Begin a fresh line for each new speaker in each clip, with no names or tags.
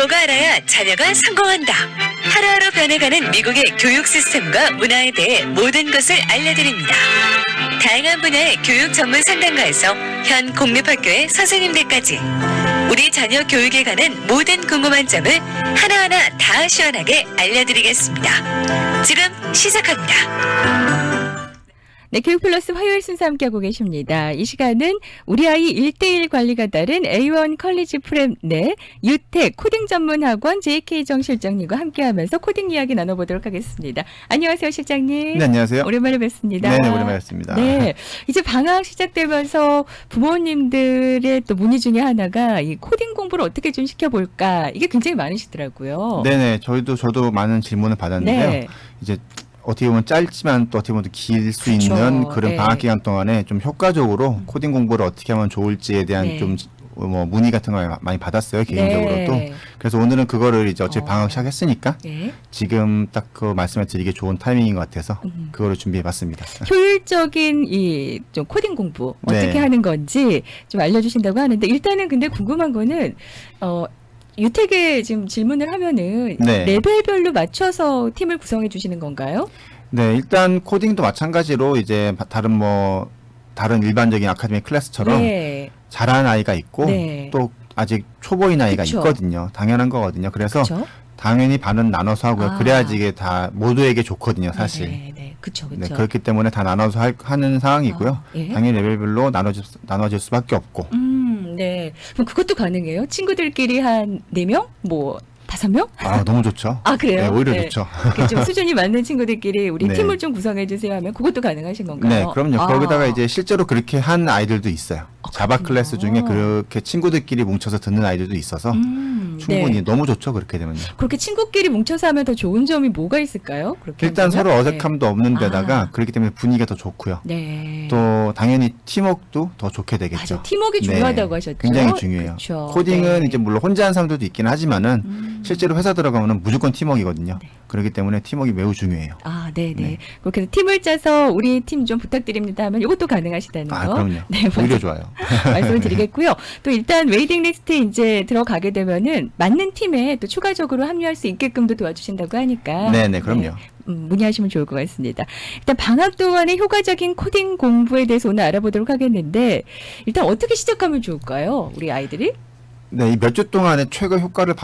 부모가 알아야 자녀가 성공한다. 하루하루 변해가는 미국의 교육 시스템과 문화에 대해 모든 것을 알려드립니다. 다양한 분야의 교육 전문 상담가에서 현 공립학교의 선생님들까지 우리 자녀 교육에 관한 모든 궁금한 점을 하나하나 다 시원하게 알려드리겠습니다. 지금 시작합니다.
네, 교육플러스 화요일 순서 함께하고 계십니다. 이 시간은 우리 아이 1:1 관리가 따른 A1 컬리지 프랩 내 유택 코딩 전문 학원 JK정 실장님과 함께하면서 코딩 이야기 나눠보도록 하겠습니다. 안녕하세요, 실장님.
네, 안녕하세요.
오랜만에 뵙습니다.
네, 오랜만에 뵙습니다.
네, 이제 방학 시작되면서 부모님들의 또 문의 중에 하나가 이 코딩 공부를 어떻게 좀 시켜볼까, 이게 굉장히 많으시더라고요.
네네, 저도 많은 질문을 받았는데요.
네.
이제 어떻게 보면 짧지만 또 어떻게 보면 길 수
그쵸.
있는 그런
네.
방학 기간 동안에 좀 효과적으로 코딩 공부를 어떻게 하면 좋을지에 대한
네.
좀 문의 같은 걸 많이 받았어요, 개인적으로도.
네.
그래서 오늘은 그거를 이제 어차피
어.
방학 시작했으니까
네.
지금 딱 그 말씀을 드리기 좋은 타이밍인 것 같아서 그거를 준비해봤습니다.
효율적인 이 좀 코딩 공부 어떻게
네.
하는 건지 좀 알려주신다고 하는데, 일단은 근데 궁금한 거는 유택에 지금 질문을 하면은
네.
레벨별로 맞춰서 팀을 구성해 주시는 건가요?
네, 일단 코딩도 마찬가지로 이제 다른 일반적인 아카데미 클래스처럼
네.
잘하는 아이가 있고
네.
또 아직 초보인 아이가
그쵸.
있거든요. 당연한 거거든요. 그래서
그렇죠.
당연히 반은 나눠서 하고요.
아.
그래야지 이게 다 모두에게 좋거든요, 사실.
네, 그렇죠,
네,
그렇죠.
그렇기 때문에 다 나눠서 하는 상황이고요.
예.
당연히 레벨별로 나눠질 수밖에 없고.
네. 그럼 그것도 가능해요? 친구들끼리 한 4명? 뭐 5명?
아, 너무 좋죠.
아, 그래요?
네, 오히려
네.
좋죠.
이렇게 좀 수준이 맞는 친구들끼리 우리
네.
팀을 좀 구성해 주세요 하면 그것도 가능하신 건가요?
네, 그럼요.
아.
거기다가 이제 실제로 그렇게 한 아이들도 있어요. 자바
그렇군요.
클래스 중에 그렇게 친구들끼리 뭉쳐서 듣는 아이들도 있어서 충분히
네.
너무 좋죠, 그렇게 되면요.
그렇게 친구끼리 뭉쳐서 하면 더 좋은 점이 뭐가 있을까요? 그렇게
일단
한다면?
서로 어색함도 없는 데다가
아.
그렇기 때문에 분위기가 더 좋고요.
네.
또 당연히 팀워크도 더 좋게 되겠죠.
맞아, 팀워크가 중요하다고 하셨죠?
굉장히 중요해요.
그쵸.
코딩은
네.
이제 물론 혼자 하는 사람들도 있긴 하지만은 실제로 회사 들어가면은 무조건 팀워크거든요.
네.
그렇기 때문에 팀워크가 매우 중요해요.
아, 네네.
네.
그렇게 해서 팀을 짜서 우리 팀 좀 부탁드립니다 하면 이것도 가능하시다는 거.
아, 그럼요.
네,
오히려 좋아요.
말씀을 드리겠고요. 또 일단 웨이팅 리스트에 이제 들어가게 되면은 맞는 팀에 또 추가적으로 합류할 수 있게끔도 도와주신다고 하니까.
네네, 그럼요.
문의하시면 좋을 것 같습니다. 일단 방학 동안의 효과적인 코딩 공부에 대해서 오늘 알아보도록 하겠는데, 일단 어떻게 시작하면 좋을까요? 우리 아이들이?
네, 이 몇 주 동안의 최고 효과를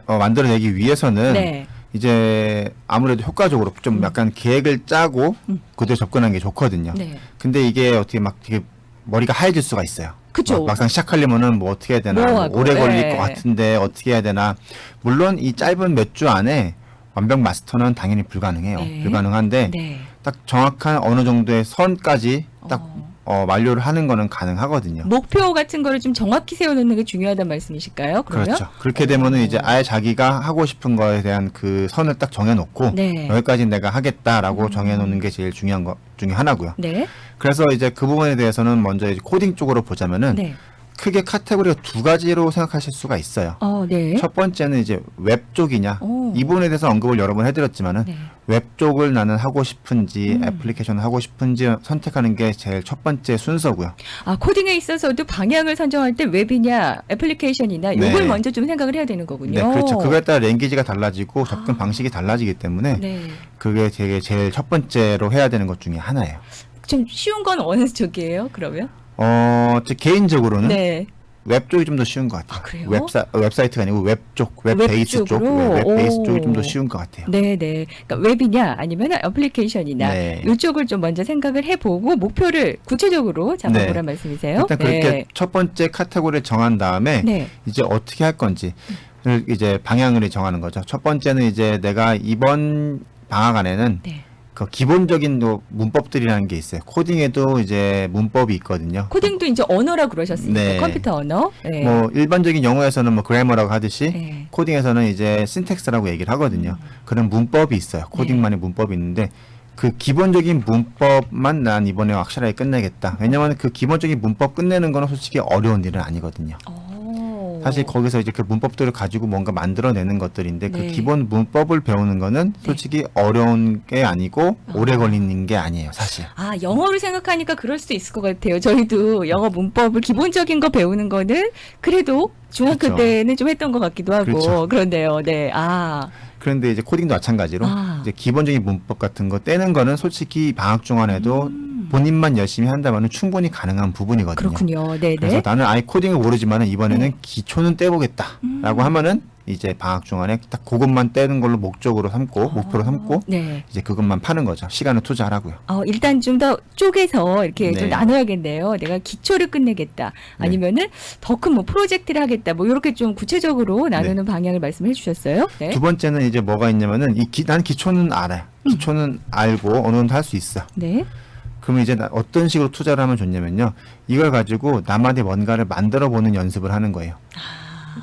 만들어내기 위해서는
네.
이제 아무래도 효과적으로 좀 약간 계획을 짜고 그대로 접근하는 게 좋거든요.
네.
근데 이게 어떻게 막 되게 머리가 하얘질 수가 있어요.
그쵸.
막상 시작하려면은 뭐 어떻게 해야 되나,
뭐
뭐
하고,
오래 걸릴
네.
것 같은데 어떻게 해야 되나. 물론 이 짧은 몇 주 안에 완벽 마스터는 당연히 불가능해요.
네.
불가능한데
네.
딱 정확한 어느 정도의 선까지 딱 완료를 하는 거는 가능하거든요.
목표 같은 거를 좀 정확히 세워놓는 게 중요하다는 말씀이실까요? 그러면?
그렇죠. 그렇게 되면은 이제 아예 자기가 하고 싶은 거에 대한 그 선을 딱 정해놓고
네.
여기까지 내가 하겠다라고 정해놓는 게 제일 중요한 것 중에 하나고요.
네.
그래서 이제 그 부분에 대해서는 먼저 이제 코딩 쪽으로 보자면은
네.
크게 카테고리가 두 가지로 생각하실 수가 있어요.
네.
첫 번째는 이제 웹 쪽이냐.
오.
이 부분에 대해서 언급을 여러 번 해드렸지만은
네.
웹 쪽을 나는 하고 싶은지 애플리케이션을 하고 싶은지 선택하는 게 제일 첫 번째 순서고요.
아, 코딩에 있어서도 방향을 선정할 때 웹이냐, 애플리케이션이냐, 요걸
네.
먼저 좀 생각을 해야 되는 거군요.
네, 그렇죠. 그거에 따라 랭귀지가 달라지고 접근 방식이 달라지기 때문에
네.
그게 되게 제일 첫 번째로 해야 되는 것 중에 하나예요.
좀 쉬운 건 어느 쪽이에요, 그러면?
제 개인적으로는
네.
웹 쪽이 좀 더 쉬운 것 같아요.
아, 그래요?
웹사이트가 아니고 웹 쪽, 웹
웹
베이스 쪽,
쪽으로?
웹 베이스
오.
쪽이 좀 더 쉬운 것 같아요.
네네. 그러니까 웹이냐, 아니면 애플리케이션이냐,
네.
이쪽을 좀 먼저 생각을 해보고, 목표를 구체적으로 잡아보란
네.
말씀이세요?
일단 그렇게 첫 번째 카테고리를 정한 다음에
네.
이제 어떻게 할 건지 이제 방향을 정하는 거죠. 첫 번째는 이제 내가 이번 방학 안에는
네.
그 기본적인 문법들이라는 게 있어요. 코딩에도 이제 문법이 있거든요.
코딩도 이제 언어라고 그러셨으니까,
네.
컴퓨터 언어. 네.
뭐 일반적인 영어에서는 뭐 그래머라고 하듯이
네.
코딩에서는 이제 신텍스라고 얘기를 하거든요. 그런 문법이 있어요. 코딩만의 문법이 있는데 그 기본적인 문법만 난 이번에 확실하게 끝내겠다. 왜냐면 그 기본적인 문법 끝내는 거는 솔직히 어려운 일은 아니거든요.
오.
사실 거기서 이제 그 문법들을 가지고 뭔가 만들어내는 것들인데 그
네.
기본 문법을 배우는 거는 솔직히 어려운 게 아니고 오래 걸리는 게 아니에요, 사실.
아, 영어를 생각하니까 그럴 수도 있을 것 같아요. 저희도 영어 문법을 기본적인 거 배우는 거는 그래도 중학교
그렇죠.
때는 좀 했던 것 같기도 하고
그렇죠.
그런데요. 네. 아,
그런데 이제 코딩도 마찬가지로
아.
이제 기본적인 문법 같은 거 떼는 거는 솔직히 방학 중간에도 본인만 열심히 한다면 충분히 가능한 부분이거든요.
그렇군요. 네,
그래서
네.
나는 아예 코딩을 모르지만은 이번에는
네.
기초는 떼보겠다라고 하면은 이제 방학 중간에 딱 그것만 떼는 걸로 목적으로 삼고 목표로 삼고
네.
이제 그것만 파는 거죠. 시간을 투자하라고요.
일단 좀 더 쪼개서 이렇게
네.
좀 나눠야겠네요. 내가 기초를 끝내겠다. 아니면은 더 큰 뭐 프로젝트를 하겠다. 뭐 이렇게 좀 구체적으로 나누는 방향을 말씀해 주셨어요. 네.
두 번째는 이제 뭐가 있냐면은 난 기초는 알아요. 기초는 알고 어느 정도 할 수 있어.
네.
그러면 이제 어떤 식으로 투자를 하면 좋냐면요. 이걸 가지고 나만의 뭔가를 만들어 보는 연습을 하는 거예요.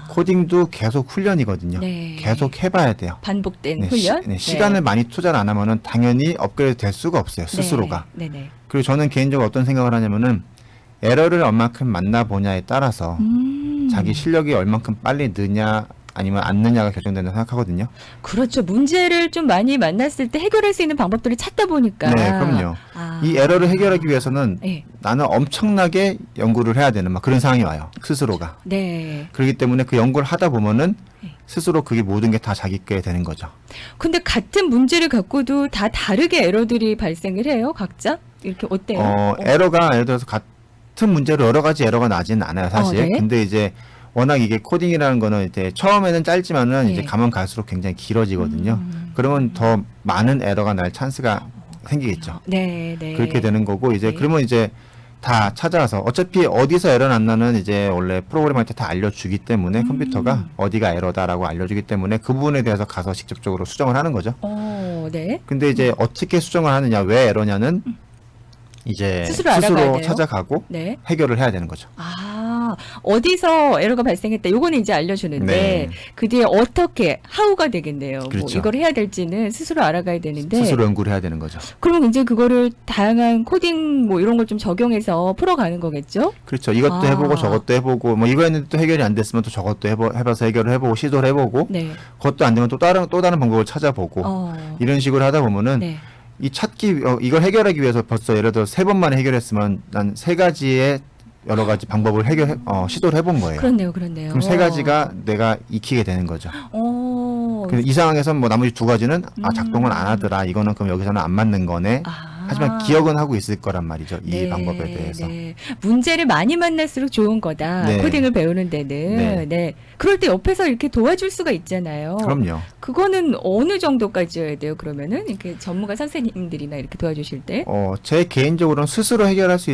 코딩도 계속 훈련이거든요.
네.
계속 해봐야 돼요.
반복된
네,
훈련.
시간을 많이 투자를 안 하면은 당연히 업그레이드 될 수가 없어요. 스스로가.
네. 네.
그리고 저는 개인적으로 어떤 생각을 하냐면은 에러를 얼만큼 만나보냐에 따라서 자기 실력이 얼만큼 빨리 느냐 아니면 안 느냐가 결정된다고 생각하거든요.
그렇죠. 문제를 좀 많이 만났을 때 해결할 수 있는 방법들을 찾다 보니까.
네, 그럼요.
아.
이 에러를 해결하기 위해서는
네.
나는 엄청나게 연구를 해야 되는 막 그런 상황이 와요. 스스로가.
네.
그렇기 때문에 그 연구를 하다 보면은
네.
스스로 그게 모든 게 다 자기 게 되는 거죠.
근데 같은 문제를 갖고도 다 다르게 에러들이 발생을 해요. 각자? 이렇게 어때요?
에러가 예를 들어서 같은 문제로 여러 가지 에러가 나지는 않아요, 사실.
네.
근데 이제 워낙 이게 코딩이라는 거는 이제 처음에는 짧지만은
네.
이제 가면 갈수록 굉장히 길어지거든요. 그러면 더 많은 에러가 날 찬스가 생기겠죠.
네, 네.
그렇게 되는 거고 이제
네.
그러면 이제 다 찾아서 어차피 어디서 에러 났나는 이제 원래 프로그래머할 때 다 알려주기 때문에 컴퓨터가 어디가 에러다라고 알려주기 때문에 그 부분에 대해서 가서 직접적으로 수정을 하는 거죠.
네.
근데 이제 어떻게 수정을 하느냐, 왜 에러냐는 이제
스스로 알아가야 돼요?
찾아가고
네.
해결을 해야 되는 거죠.
어디서 에러가 발생했다. 요거는 이제 알려주는데
네.
그 뒤에 어떻게 하우가 되겠네요. 뭐
그렇죠.
이걸 해야 될지는 스스로 알아가야 되는데
스스로 연구를 해야 되는 거죠.
그러면 이제 그거를 다양한 코딩 뭐 이런 걸 좀 적용해서 풀어가는 거겠죠?
그렇죠. 이것도 해보고 저것도 해보고 뭐 이거 했는데 또 해결이 안 됐으면 또 저것도 해봐서 해결을 해보고 시도를 해보고
네.
그것도 안 되면 또 다른 방법을 찾아보고 이런 식으로 하다 보면은
네.
이 이걸 해결하기 위해서 벌써 예를 들어 3번 만에 해결했으면 난 3가지의 여러 가지 방법을 시도를 해본 거예요.
그렇네요.
그럼 3가지가 내가 익히게 되는 거죠.
어.
근데 이 상황에서 뭐 나머지 2가지는 작동을 안 하더라. 이거는 그럼 여기서는 안 맞는 거네. 하지만 기억은 하고 있을 거란 말이죠. 이
네,
방법에 대해서.
네. 문제를 많이 만날수록 좋은 거다.
네.
코딩을 배우는 데는.
네.
네. 그럴 때 옆에서 이렇게 도와줄 수가 있잖아요.
그럼요.
그거는 어느 정도까지여야 돼요? 그러면은 이렇게 전문가 선생님들이나 이렇게 도와주실 때.
제 개인적으로는 스스로 해결할 수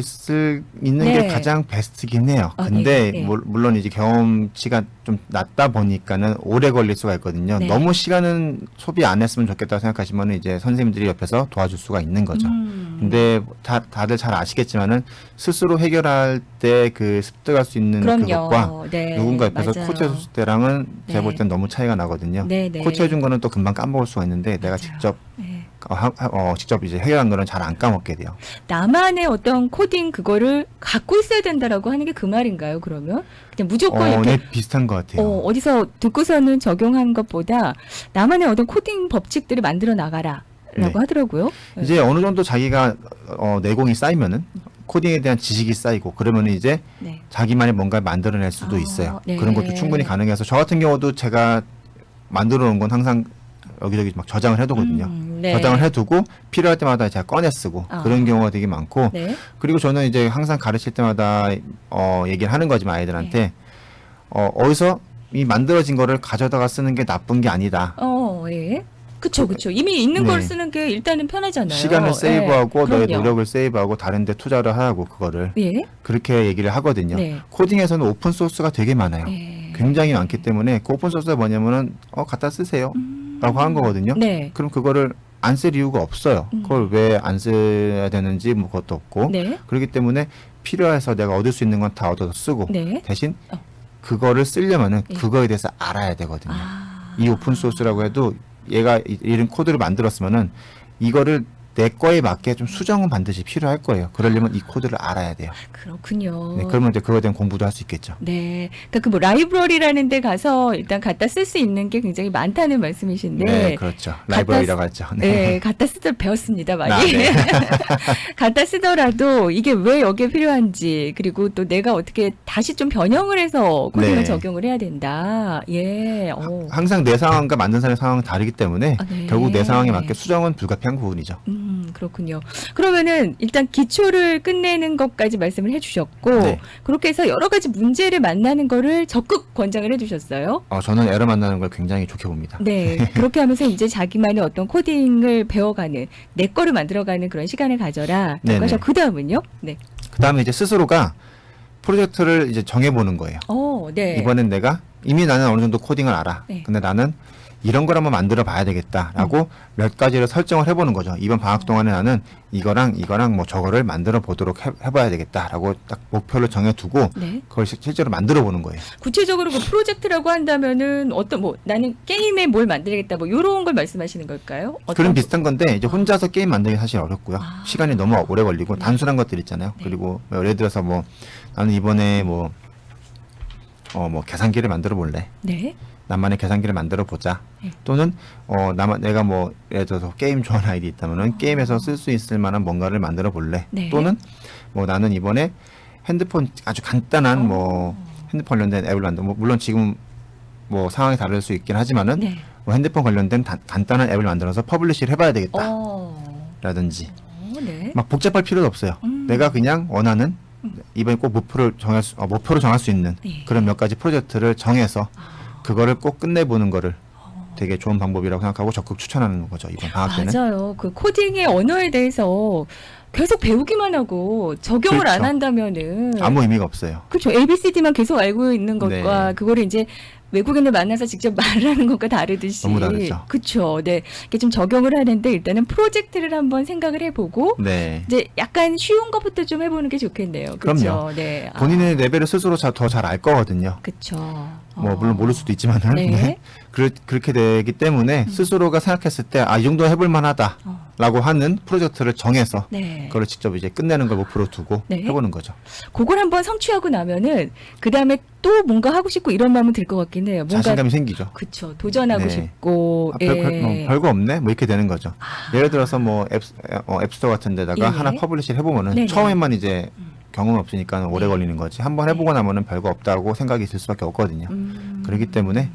있는
네.
게 가장 베스트긴 해요.
아,
근데
네, 네.
물론 이제 경험치가 좀 낮다 보니까는 오래 걸릴 수가 있거든요.
네.
너무 시간은 소비 안 했으면 좋겠다고 생각하시면 이제 선생님들이 옆에서 도와줄 수가 있는 거죠. 근데 다들 잘 아시겠지만은 스스로 해결할 때 그 습득할 수 있는
그럼요.
그것과
네,
누군가 옆에서
맞아요.
코치해줄 때랑은 제가
네.
볼 땐 너무 차이가 나거든요.
네, 네.
코치해준 거는 또 금방 까먹을 수가 있는데 내가 직접
네.
직접 이제 해결한 거는 잘 안 까먹게 돼요.
나만의 어떤 코딩 그거를 갖고 있어야 된다라고 하는 게 그 말인가요? 그러면 그냥 무조건 이렇게
네, 비슷한 것 같아요.
어디서 듣고서는 적용한 것보다 나만의 어떤 코딩 법칙들을 만들어 나가라라고
네.
하더라고요. 네.
이제 어느 정도 자기가 내공이 쌓이면은 코딩에 대한 지식이 쌓이고 그러면 이제
네.
자기만의 뭔가를 만들어낼 수도 있어요.
네.
그런 것도 충분히 가능해서 저 같은 경우도 제가 만들어 놓은 건 항상 여기저기 막 저장을 해두거든요.
네.
저장을 해두고 필요할 때마다 제가 꺼내 쓰고 그런 경우가 되게 많고
네.
그리고 저는 이제 항상 가르칠 때마다 얘기를 하는 거지만 아이들한테 어디서 이 만들어진 거를 가져다가 쓰는 게 나쁜 게 아니다.
예. 그쵸. 이미 있는
네.
걸 쓰는 게 일단은 편하잖아요.
시간을 세이브하고
예.
너의
그럼요.
노력을 세이브하고 다른 데 투자를 하고 그거를
예.
그렇게 얘기를 하거든요.
네.
코딩에서는 오픈 소스가 되게 많아요.
예.
굉장히 많기 때문에 그 오픈 소스가 뭐냐면은 갖다 쓰세요 라고 하는 거거든요.
네.
그럼 그거를 안 쓸 이유가 없어요. 그걸 왜 안 써야 되는지 뭐 그것도 없고
네.
그렇기 때문에 필요해서 내가 얻을 수 있는 건 다 얻어서 쓰고
네.
대신 그거를 쓰려면은
예.
그거에 대해서 알아야 되거든요. 이 오픈 소스라고 해도 얘가 이런 코드를 만들었으면은 이거를 내 거에 맞게 좀 수정은 반드시 필요할 거예요. 그러려면 이 코드를 알아야 돼요.
그렇군요.
네, 그러면 이제 그거에 대한 공부도 할 수 있겠죠.
네. 그러니까 그 뭐 라이브러리라는 데 가서 일단 갖다 쓸 수 있는 게 굉장히 많다는 말씀이신데.
네, 그렇죠. 라이브러리라고 하죠.
네, 갖다 쓰다 배웠습니다, 많이.
아, 네.
갖다 쓰더라도 이게 왜 여기에 필요한지, 그리고 또 내가 어떻게 다시 좀 변형을 해서 코딩을
네.
적용을 해야 된다. 예.
항상 내 상황과 만든 사람의 상황은 다르기 때문에
아, 네.
결국 내 상황에 맞게 수정은 불가피한 부분이죠.
그렇군요. 그러면은 일단 기초를 끝내는 것까지 말씀을 해주셨고,
네.
그렇게 해서 여러 가지 문제를 만나는 거를 적극 권장을 해주셨어요.
저는 에러 만나는 걸 굉장히 좋게 봅니다.
네. 그렇게 하면서 이제 자기만의 어떤 코딩을 배워가는, 내 거를 만들어가는 그런 시간을 가져라.
네네.
그래서 그 다음은요? 네.
그 다음에 이제 스스로가 프로젝트를 이제 정해보는 거예요.
네.
이번엔 내가 이미 나는 어느 정도 코딩을 알아.
네.
근데 나는 이런 걸 한번 만들어 봐야 되겠다라고 몇 가지를 설정을 해보는 거죠. 이번 방학 동안에 나는 이거랑 뭐 저거를 만들어 보도록 해봐야 되겠다라고 딱 목표를 정해두고
네.
그걸 실제로 만들어 보는 거예요.
구체적으로 그 프로젝트라고 한다면은 어떤 뭐 나는 게임에 뭘 만들겠다 뭐 이런 걸 말씀하시는 걸까요?
그런 비슷한 건데 이제 혼자서 게임 만들기 사실 어렵고요.
아.
시간이 너무 오래 걸리고
네.
단순한 것들 있잖아요.
네.
그리고 뭐 예를 들어서 뭐 나는 이번에 뭐 계산기를 만들어 볼래.
네.
나만의 계산기를 만들어 보자.
네.
또는 내가 뭐 예를 들어서 게임 좋아하는 아이디 있다면은 게임에서 쓸 수 있을 만한 뭔가를 만들어 볼래.
네.
또는 뭐 나는 이번에 핸드폰 아주 간단한 뭐 핸드폰 관련된 앱을 뭐 물론 지금 뭐 상황이 다를 수 있긴 하지만은
네.
뭐 핸드폰 관련된 간단한 앱을 만들어서 퍼블리시를 해봐야 되겠다. 라든지
네.
막 복잡할 필요도 없어요. 내가 그냥 원하는 이번에 꼭 목표로 정할 수 있는
네.
그런 몇 가지 프로젝트를 정해서 그거를 꼭 끝내보는 거를 되게 좋은 방법이라고 생각하고 적극 추천하는 거죠. 이번 방학 때는.
맞아요. 그 코딩의 언어에 대해서 계속 배우기만 하고 적용을
그렇죠.
안 한다면은
아무 의미가 없어요.
그렇죠. ABCD만 계속 알고 있는 것과
네.
그거를 이제 외국인을 만나서 직접 말을 하는 것과 다르듯이
너무 다르죠.
그렇죠. 네. 이게 좀 적용을 하는데 일단은 프로젝트를 한번 생각을 해보고
네.
이제 약간 쉬운 것부터 좀 해보는 게 좋겠네요. 그렇죠.
그럼요.
네.
본인의 레벨을 스스로 더 잘 알 거거든요.
그렇죠.
뭐 물론 모를 수도 있지만은
네.
네. 그렇게 되기 때문에 스스로가 생각했을 때 이 정도 해볼 만하다라고 하는 프로젝트를 정해서
네.
그걸 직접 이제 끝내는 걸 목표로 두고
네.
해보는 거죠.
그걸 한번 성취하고 나면은 그 다음에 또 뭔가 하고 싶고 이런 마음은 들 것 같긴 해요. 뭔가
자신감이 생기죠.
그쵸. 도전하고
네.
싶고.
별거 없네? 뭐 이렇게 되는 거죠. 예를 들어서 뭐 앱스토어 같은 데다가
예.
하나 퍼블리시를 해보면은
네네.
처음에만 이제 경험 없으니까 오래 걸리는 거지. 한번 해보고 나면은 별거 없다고 생각이 들 수밖에 없거든요. 그렇기 때문에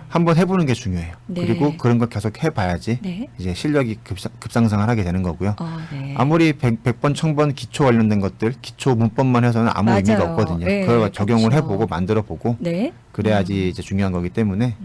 한번 해보는 게 중요해요.
네.
그리고 그런 걸 계속 해봐야지
네.
이제 실력이 급상승을 하게 되는 거고요.
네.
아무리 100번, 1000번 기초 관련된 것들, 기초 문법만 해서는 아무 의미가
맞아요.
없거든요.
네,
그걸 적용을
그렇죠.
해보고 만들어보고
네.
그래야지 이제 중요한 거기 때문에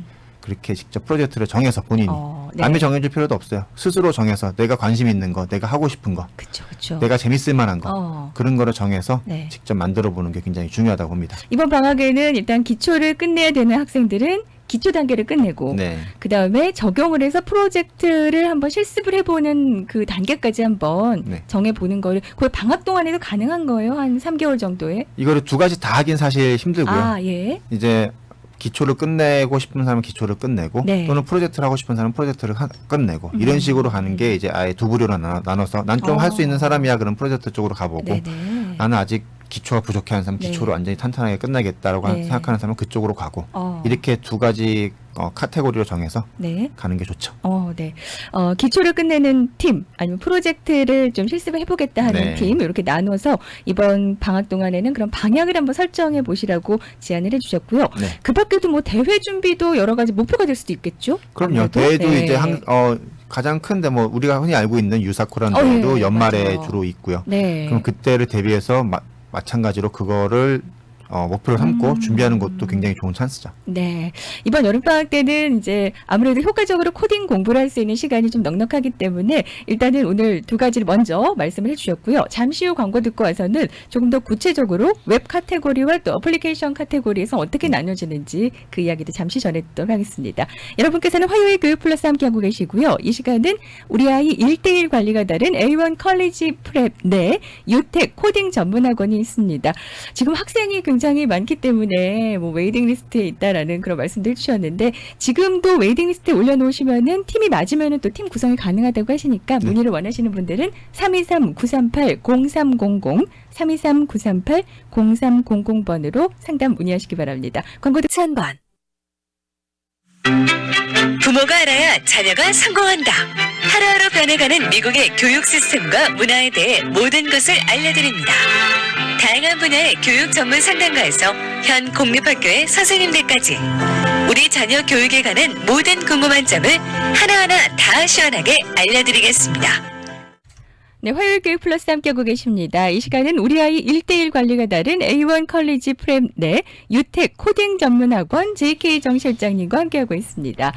그렇게 직접 프로젝트를 정해서 본인이
네.
남이 정해줄 필요도 없어요. 스스로 정해서 내가 관심 있는 거, 내가 하고 싶은 거,
그쵸.
내가 재밌을 만한 거 그런 거를 정해서
네.
직접 만들어 보는 게 굉장히 중요하다고 봅니다.
이번 방학에는 일단 기초를 끝내야 되는 학생들은 기초 단계를 끝내고
네.
그 다음에 적용을 해서 프로젝트를 한번 실습을 해보는 그 단계까지 한번
네.
정해보는 거를 그걸 방학 동안에도 가능한 거예요? 한 3개월 정도에?
이거를 두 가지 다 하긴 사실 힘들고요.
예.
이제 기초를 끝내고 싶은 사람은 기초를 끝내고
네.
또는 프로젝트를 하고 싶은 사람은 프로젝트를 끝내고 이런 식으로 가는 게 이제 아예 두 부류로 나눠서 난 좀 할 수 있는 사람이야 그럼 프로젝트 쪽으로 가보고
네네.
나는 아직 기초가 부족해 하는 사람
네.
기초로 완전히 탄탄하게 끝나겠다라고
네.
생각하는 사람은 그쪽으로 가고
이렇게
이렇게 두 가지 카테고리로 정해서
네.
가는 게 좋죠.
네. 기초를 끝내는 팀, 아니면 프로젝트를 좀 실습을 해보겠다 하는
네.
팀, 이렇게 나눠서 이번 방학 동안에는 그런 방향을 한번 설정해 보시라고 제안을 해주셨고요.
네.
그 밖에도 뭐 대회 준비도 여러 가지 목표가 될 수도 있겠죠?
그럼요.
아무래도?
대회도
네.
이제 가장 큰데 뭐 우리가 흔히 알고 있는 유사코라는
예,
대회도 연말에
맞아요.
주로 있고요.
네.
그럼 그때를 대비해서 마찬가지로 그거를 목표로 삼고 준비하는 것도 굉장히 좋은 찬스죠.
네. 이번 여름방학 때는 이제 아무래도 효과적으로 코딩 공부를 할 수 있는 시간이 좀 넉넉하기 때문에 일단은 오늘 두 가지를 먼저 말씀을 해주셨고요. 잠시 후 광고 듣고 와서는 조금 더 구체적으로 웹 카테고리와 또 어플리케이션 카테고리에서 어떻게 나눠지는지 그 이야기도 잠시 전해드리도록 하겠습니다. 여러분께서는 화요일 교육 플러스 함께하고 계시고요. 이 시간은 우리 아이 1대1 관리가 다른 A1 컬리지 프랩 내 유택 코딩 전문학원이 있습니다. 지금 학생이 굉장히 많기 때문에 뭐 웨이팅 리스트에 있다라는 그런 말씀도 해주셨는데 지금도 웨이팅 리스트에 올려놓으시면은 팀이 맞으면은 또 팀 구성이 가능하다고 하시니까
네.
문의를 원하시는 분들은 323-938-0300 323-938-0300번으로 상담 문의하시기 바랍니다. 광고 듣
1000번. 부모가 알아야 자녀가 성공한다. 하루하루 변해가는 미국의 교육 시스템과 문화에 대해 모든 것을 알려드립니다. 다양한 분야의 교육 전문 상담가에서 현 공립학교의 선생님들까지 우리 자녀 교육에 관한 모든 궁금한 점을 하나하나 다 시원하게 알려드리겠습니다.
네, 화요일 교육 플러스 함께하고 계십니다. 이 시간은 우리 아이 1대1 관리가 다른 A1 컬리지 프렘 내 유택 코딩 전문학원 JK 정 실장님과 함께하고 있습니다.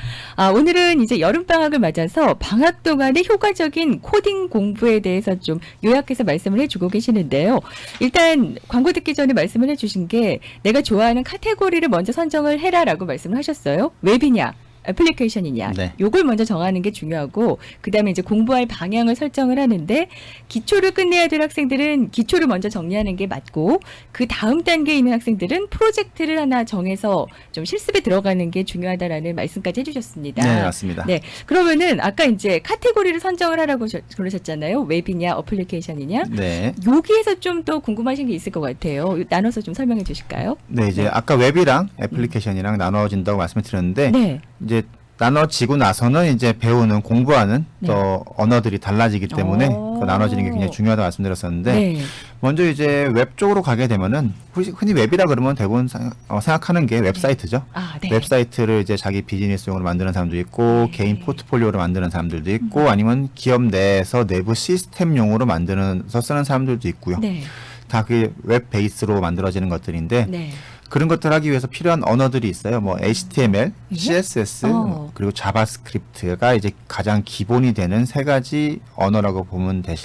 오늘은 이제 여름방학을 맞아서 방학 동안의 효과적인 코딩 공부에 대해서 좀 요약해서 말씀을 해주고 계시는데요. 일단 광고 듣기 전에 말씀을 해주신 게 내가 좋아하는 카테고리를 먼저 선정을 해라라고 말씀을 하셨어요. 웹이냐? 애플리케이션이냐,
네.
요걸 먼저 정하는 게 중요하고 그다음에 이제 공부할 방향을 설정을 하는데 기초를 끝내야 될 학생들은 기초를 먼저 정리하는 게 맞고 그 다음 단계에 있는 학생들은 프로젝트를 하나 정해서 좀 실습에 들어가는 게 중요하다라는 말씀까지 해주셨습니다.
네, 맞습니다.
네, 그러면은 아까 이제 카테고리를 선정을 하라고 그러셨잖아요. 웹이냐, 어플리케이션이냐.
네.
여기에서 좀 더 궁금하신 게 있을 것 같아요. 나눠서 좀 설명해 주실까요?
네, 이제 아까 웹이랑 애플리케이션이랑 나눠진다고 말씀을 드렸는데
네.
이제 나눠지고 나서는 이제 배우는 공부하는
네.
또 언어들이 달라지기 때문에 그 나눠지는 게 굉장히 중요하다고 말씀드렸었는데
네.
먼저 이제 웹 쪽으로 가게 되면은 흔히 웹이라 그러면 대부분 생각하는 게 웹사이트죠.
네.
웹사이트를 이제 자기 비즈니스용으로 만드는 사람도 있고
네.
개인 포트폴리오로 만드는 사람들도 있고 아니면 기업 내에서 내부 시스템용으로 만드는서 쓰는 사람들도 있고요.
네.
다 그게 웹 베이스로 만들어지는 것들인데
네.
그런 것들 하기 위해서 필요한 언어들이 있어요. 뭐 HTML,
예?
CSS,
그리고
자바스크립트가 이제 가장 기본이 되는 세 가지 언어라고 보면 될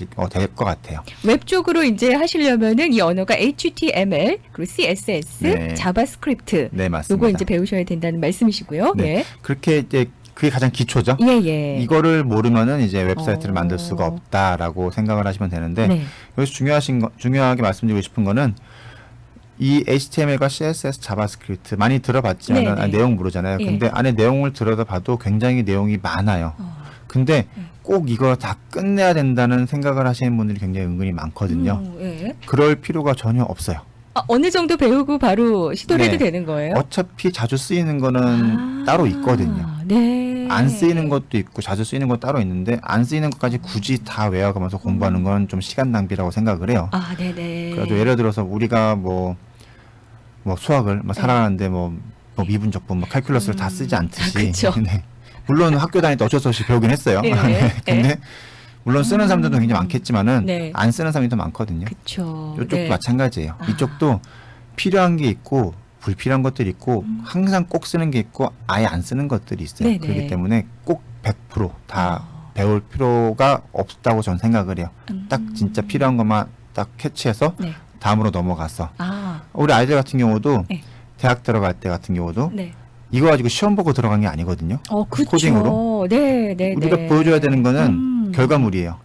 것 같아요.
웹 쪽으로 이제 하시려면은 이 언어가 HTML 그리고 CSS,
네.
자바스크립트
네, 맞습니다.
요거 이제 배우셔야 된다는 말씀이시고요.
네.
네.
그렇게 이제 그게 가장 기초죠.
예, 예.
이거를 모르면은 이제 웹사이트를 만들 수가
어.
없다라고 생각을 하시면 되는데
네.
여기서 중요하게 말씀드리고 싶은 거는 이 HTML과 CSS, 자바스크립트 많이 들어봤지만
네, 네.
내용 모르잖아요.
예.
근데 안에 내용을 들여다봐도 굉장히 내용이 많아요. 근데 꼭 이걸 다 끝내야 된다는 생각을 하시는 분들이 굉장히 은근히 많거든요.
예.
그럴 필요가 전혀 없어요.
어느 정도 배우고 바로 시도를 해도
네.
되는 거예요?
어차피 자주 쓰이는 거는 따로 있거든요.
네.
안 쓰이는 것도 있고 자주 쓰이는 것 따로 있는데 안 쓰이는 것까지 굳이 다 외워가면서 공부하는 건 좀 시간 낭비라고 생각을 해요.
네네.
그래도 예를 들어서 우리가 뭐 수학을 살아가는데 뭐 미분적분, 칼큘러스를 다 쓰지 않듯이.
그쵸.
네. 물론 학교 다닐 때 어쩔 수 없이 배우긴 했어요.
예,
네. 근데
예.
물론 쓰는 사람들도 굉장히 많겠지만은
네.
안 쓰는 사람이 더 많거든요.
그쵸.
이쪽도
네.
마찬가지예요. 이쪽도 필요한 게 있고 불필요한 것들이 있고 항상 꼭 쓰는 게 있고 아예 안 쓰는 것들이 있어요.
네네.
그렇기 때문에 꼭 100%다 배울 필요가 없다고 저는 생각을 해요. 딱 진짜 필요한 것만 딱 캐치해서
네.
다음으로 넘어가서
아,
우리 아이들 같은 경우도
네.
대학 들어갈 때 같은 경우도
네.
이거 가지고 시험 보고 들어간 게 아니거든요.
그쵸.
코딩으로.
네, 네,
우리가
네.
보여줘야 되는 거는
음.
결과물이에요.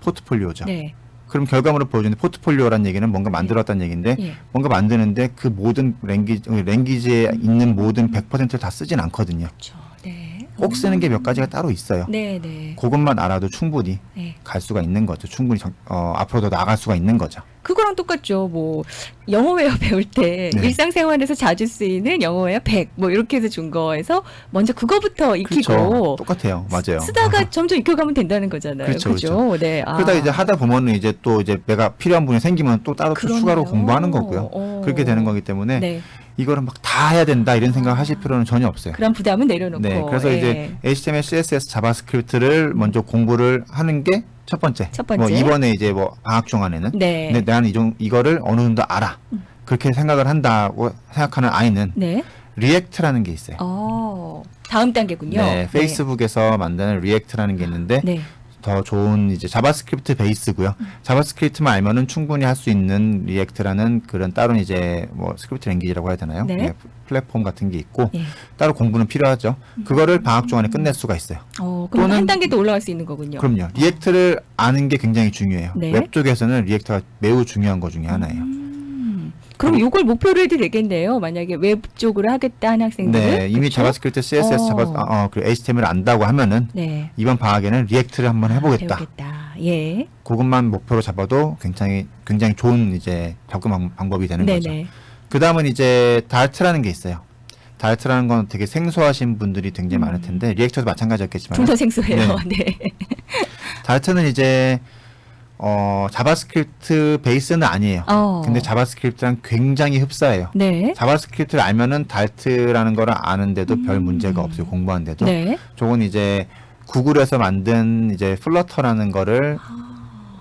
포트폴리오죠.
네.
그럼 결과물을 보여주는데 포트폴리오라는 얘기는 뭔가 만들었다는 얘기인데
예.
뭔가 만드는데 그 모든 랭귀지에 있는 모든 100%를 다 쓰진 않거든요.
그쵸. 네.
꼭 쓰는 게 몇 가지가 따로 있어요.
네, 네.
그것만 알아도 충분히
네.
갈 수가 있는 거죠. 충분히 앞으로도 나갈 수가 있는 거죠.
그거랑 똑같죠. 뭐 영어회화 배울 때
네.
일상생활에서 자주 쓰이는 영어회화 100 뭐 이렇게 해서 준 거에서 먼저 그거부터 익히고
그렇죠. 똑같아요. 맞아요.
쓰다가 점점 익혀가면 된다는 거잖아요.
그렇죠,
그죠? 네.
그러다 이제 하다 보면은 이제 또 이제 내가 필요한 분이 생기면 또 따로 또
그러네요.
추가로 공부하는 거고요. 그렇게 되는 거기 때문에
네.
이거를 막 다 해야 된다 이런 생각 하실 필요는 전혀 없어요.
그런 부담은 내려놓고.
네, 그래서
예.
이제 HTML, CSS, 자바스크립트를 먼저 공부를 하는 게 첫 번째.
첫 번째.
뭐 이번에 이제 뭐 방학 중간에는
네.
근데 나는 이거를 어느 정도 알아. 그렇게 생각을 한다고 생각하는 아이는
네.
리액트라는 게 있어요.
다음 단계군요.
네, 페이스북에서 만드는 리액트라는 게 있는데
네.
더 좋은 이제 자바스크립트 베이스고요. 자바스크립트만 알면은 충분히 할 수 있는 리액트라는 그런 다른 이제 뭐 스크립트 랭귀지라고 해야 되나요?
네.
플랫폼 같은 게 있고
예.
따로 공부는 필요하죠. 그거를 방학 중간에 끝낼 수가 있어요.
그럼
또는-
한 단계 더 올라갈 수 있는 거군요.
그럼요. 리액트를 아는 게 굉장히 중요해요.
네.
웹 쪽에서는 리액트가 매우 중요한 것 중에 하나예요.
그럼 이걸 목표로 해도 되겠네요. 만약에 웹 쪽으로 하겠다 하는 학생들은.
네, 이미
그렇죠?
자바스크립트, CSS, 그 HTML 안다고 하면은
네.
이번 방학에는 리액트를 한번 해보겠다.
배우겠다. 예.
그것만 목표로 잡아도 굉장히 좋은 이제 접근 방법이 되는 거죠.
네네.
그 다음은 이제 다트라는 게 있어요. 다트라는 건 되게 생소하신 분들이 굉장히 많을 텐데 리액터도 마찬가지였겠지만
좀 더 생소해요. 네.
다트는 이제 자바스크립트 베이스는 아니에요. 근데 자바스크립트랑 굉장히 흡사해요.
네.
자바스크립트를 알면은 달트라는 거를 아는데도 별 문제가 없어요. 공부하는데도.
네.
저건 이제 구글에서 만든 이제 플러터라는 거를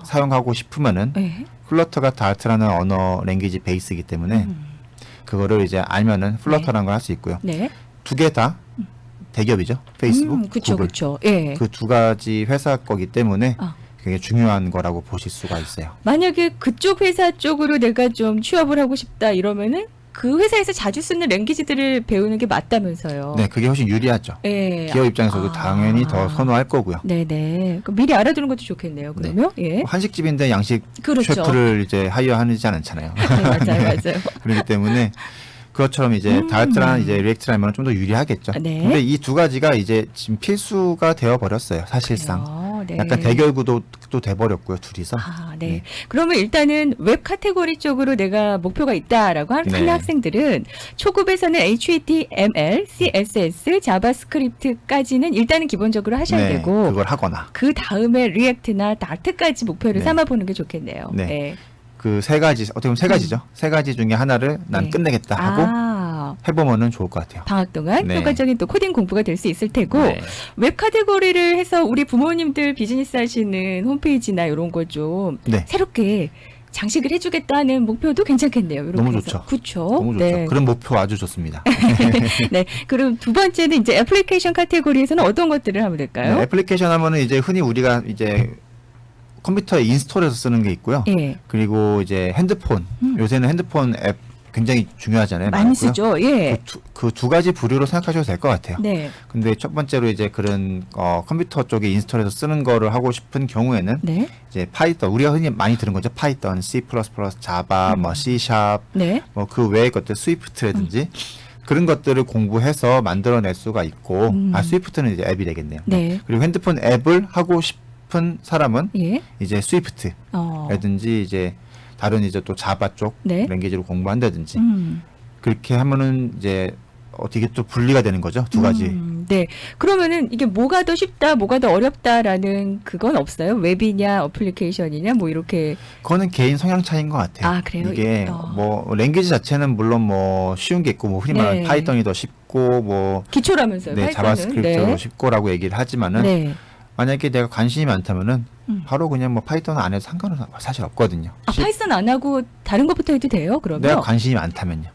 사용하고 싶으면은
네.
플러터가 달트라는 언어 랭귀지 베이스이기 때문에 그거를 이제 알면은 플러터라는 걸 할 수 있고요.
네.
두 개 다 대기업이죠. 페이스북,
그렇죠,
구글.
그렇죠. 예.
그 두 가지 회사 거기 때문에
아.
그게 중요한 거라고 보실 수가 있어요.
만약에 그쪽 회사 쪽으로 내가 좀 취업을 하고 싶다 이러면은 그 회사에서 자주 쓰는 랭귀지들을 배우는 게 맞다면서요.
네, 그게 훨씬 유리하죠.
예.
기업 입장에서도 당연히 더 선호할 거고요.
네네. 그럼 미리 알아두는 것도 좋겠네요. 그러면 예.
한식집인데 양식
그렇죠.
셰프를 이제 하이어하지 않잖아요.
네, 맞아요, 맞아요.
그렇기 때문에 그것처럼 이제 다트랑 이제 리액트라면 좀 더 유리하겠죠.
네.
근데 이 두 가지가 이제 지금 필수가 되어 버렸어요. 사실상.
그래요. 네.
약간 대결구도 또 돼 버렸고요, 둘이서.
아, 네.
네.
그러면 일단은 웹 카테고리 쪽으로 내가 목표가 있다라고 하는
네.
학생들은 초급에서는 HTML, CSS, 자바스크립트까지는 일단은 기본적으로 하셔야
네,
되고
그걸 하거나.
그 다음에 리액트나 다트까지 목표를
네.
삼아보는 게 좋겠네요.
네. 그 세 가지, 어떻게 보면 세 가지죠. 세 가지 중에 하나를 난
네.
끝내겠다 하고 해보면은 좋을 것 같아요.
방학 동안
네.
효과적인 또 코딩 공부가 될 수 있을 테고
네.
웹 카테고리를 해서 우리 부모님들 비즈니스 하시는 홈페이지나 이런 걸 좀
네.
새롭게 장식을 해주겠다는 목표도 괜찮겠네요. 이렇게
너무
해서.
좋죠.
그렇죠.
너무 좋죠.
네.
그런 목표 아주 좋습니다.
네. 그럼 두 번째는 이제 애플리케이션 카테고리에서는 어떤 것들을 하면 될까요?
네, 애플리케이션 하면은 이제 흔히 우리가 이제 컴퓨터에 인스톨해서 쓰는 게 있고요.
예.
그리고 이제 핸드폰. 요새는 핸드폰 앱 굉장히 중요하잖아요.
많이
많고요.
쓰죠. 예.
그 두 가지 부류로 생각하셔도 될 것 같아요.
네.
근데 첫 번째로 이제 그런 컴퓨터 쪽에 인스톨해서 쓰는 거를 하고 싶은 경우에는
네.
이제 파이썬 우리가 흔히 많이 들은 거죠. 파이썬, C++, 자바, 뭐 C#,
네.
뭐 그 외의 것들 스위프트라든지 그런 것들을 공부해서 만들어낼 수가 있고 스위프트는 이제 앱이 되겠네요.
네.
그리고 핸드폰 앱을 하고 싶은 사람은
예.
이제 스위프트라든지 이제 다른 이제 또 자바 쪽
네.
랭귀지로 공부한다든지
음.
그렇게 하면은 이제 어떻게 또 분리가 되는 거죠. 두 가지.
네. 그러면은 이게 뭐가 더 쉽다, 뭐가 더 어렵다라는 그건 없어요? 웹이냐, 어플리케이션이냐, 뭐 이렇게.
그거는 개인 성향 차이인 것 같아요.
아, 그래요?
이게 뭐 랭귀지 자체는 물론 뭐 쉬운 게 있고 뭐 흔히 말하는
네.
파이썬이 더 쉽고 뭐
기초라면서요,
네,
파이썬은.
자바스크립트도
네.
쉽고라고 얘기를 하지만은
네.
만약에 내가 관심이 많다면은 바로 그냥 뭐 파이썬 안 해도 상관은 사실 없거든요.
아, 파이썬 안 하고 다른 것부터 해도 돼요, 그러면?
내가 관심이 많다면요.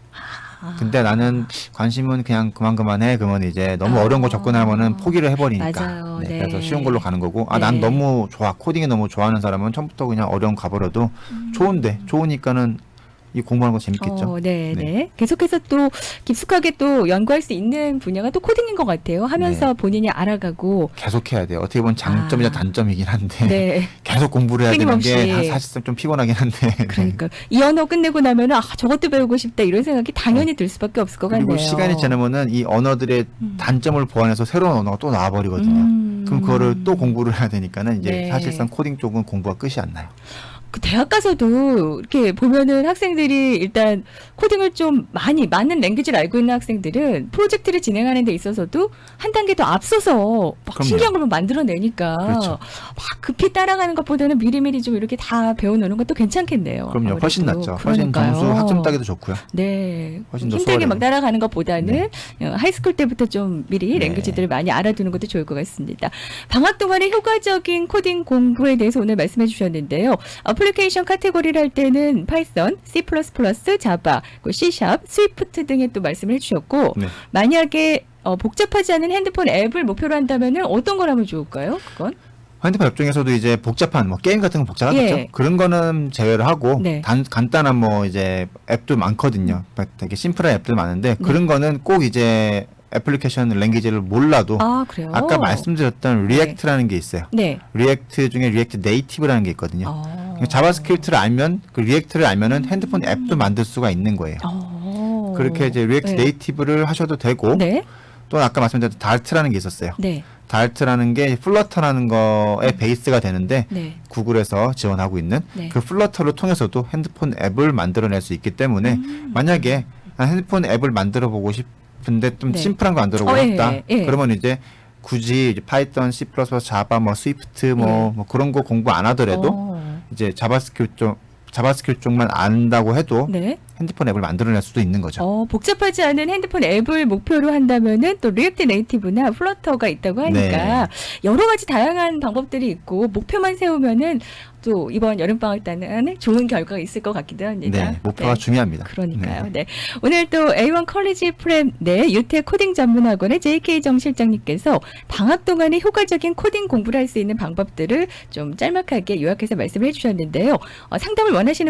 근데 나는 관심은 그냥 그만해. 그러면 이제 너무 어려운 거 접근하면은 포기를 해버리니까.
맞아요. 네.
그래서 쉬운 걸로 가는 거고.
네.
난 너무 좋아. 코딩이 너무 좋아하는 사람은 처음부터 그냥 어려운 거 가버려도 좋으니까는 이 공부하는 거 재밌겠죠.
네,
네.
네. 계속해서 또 깊숙하게 또 연구할 수 있는 분야가 또 코딩인 것 같아요. 하면서
네.
본인이 알아가고.
계속 해야 돼요. 어떻게 보면 장점이자 단점이긴 한데
네.
계속 공부를 해야 되는
끊임없이.
게 사실상 좀 피곤하긴 한데.
그러니까 이 언어 끝내고 나면은 저것도 배우고 싶다 이런 생각이 당연히 들 수밖에 없을 것 같네요.
그리고 시간이 지나면은 이 언어들의 단점을 보완해서 새로운 언어가 또 나와버리거든요. 그럼 그거를 또 공부를 해야 되니까는 이제
네.
사실상 코딩 쪽은 공부가 끝이 안 나요.
그 대학 가서도 이렇게 보면은 학생들이 일단 코딩을 좀 많은 랭귀지를 알고 있는 학생들은 프로젝트를 진행하는 데 있어서도 한 단계 더 앞서서 막
그럼요.
신기한 걸 만들어내니까
그렇죠.
막 급히 따라가는 것보다는 미리미리 좀 이렇게 다 배워놓는 것도 괜찮겠네요.
그럼요. 훨씬
아무래도.
낫죠. 훨씬
그러니까요.
점수 학점 따기도 좋고요.
네.
훨씬 더
힘들게 막
수월해요.
따라가는 것보다는 하이스쿨 때부터 좀 미리
네.
랭귀지들을 많이 알아두는 것도 좋을 것 같습니다. 방학 동안에 효과적인 코딩 공부에 대해서 오늘 말씀해 주셨는데요. 어플리케이션 카테고리를 할 때는 파이썬, C++, 자바, C#, 스위프트 등의 또 말씀을 해주셨고
네.
만약에 복잡하지 않은 핸드폰 앱을 목표로 한다면은 어떤 걸 하면 좋을까요? 그건?
핸드폰 앱 중에서도 이제 복잡한 뭐 게임 같은 거 복잡하겠죠.
예.
그런 거는 제외를 하고
네.
간단한 뭐 이제 앱도 많거든요. 되게 심플한 앱들 많은데 그런 거는 꼭 이제 애플리케이션 랭귀지를 몰라도
아, 그래요?
아까 말씀드렸던 리액트라는 게 있어요.
네.
리액트 중에 리액트 네이티브라는 게 있거든요. 자바스크립트를 알면 그 리액트를 알면은 핸드폰 앱도 만들 수가 있는 거예요. 그렇게 이제 리액트
네.
네이티브를 하셔도 되고
네.
또 아까 말씀드린 달트라는 게 있었어요.
네.
달트라는 게 플러터라는 거의 베이스가 되는데
네.
구글에서 지원하고 있는
네.
그 플러터를 통해서도 핸드폰 앱을 만들어낼 수 있기 때문에 만약에 난 핸드폰 앱을 만들어 보고 싶은데 좀
네.
심플한 거 만들어 보고
예,
싶다.
예.
그러면 이제 굳이 이제 파이썬, C++, 자바, 뭐 스위프트 뭐 그런 거 공부 안 하더라도 이제 자바스크립트 쪽만 안다고 해도
네.
핸드폰 앱을 만들어낼 수도 있는 거죠.
복잡하지 않은 핸드폰 앱을 목표로 한다면은 또 리액트 네이티브나 플러터가 있다고 하니까 여러 가지 다양한 방법들이 있고 목표만 세우면은 또 이번 여름방학 때는 좋은 결과가 있을 것 같기도 합니다.
네, 목표가 중요합니다.
그러니까요. 네. 오늘 또 A1 컬리지 프렘 내 유태 코딩 전문학원의 JK 정 실장님께서 방학 동안에 효과적인 코딩 공부를 할 수 있는 방법들을 좀 짤막하게 요약해서 말씀을 해주셨는데요. 상담을 원하시는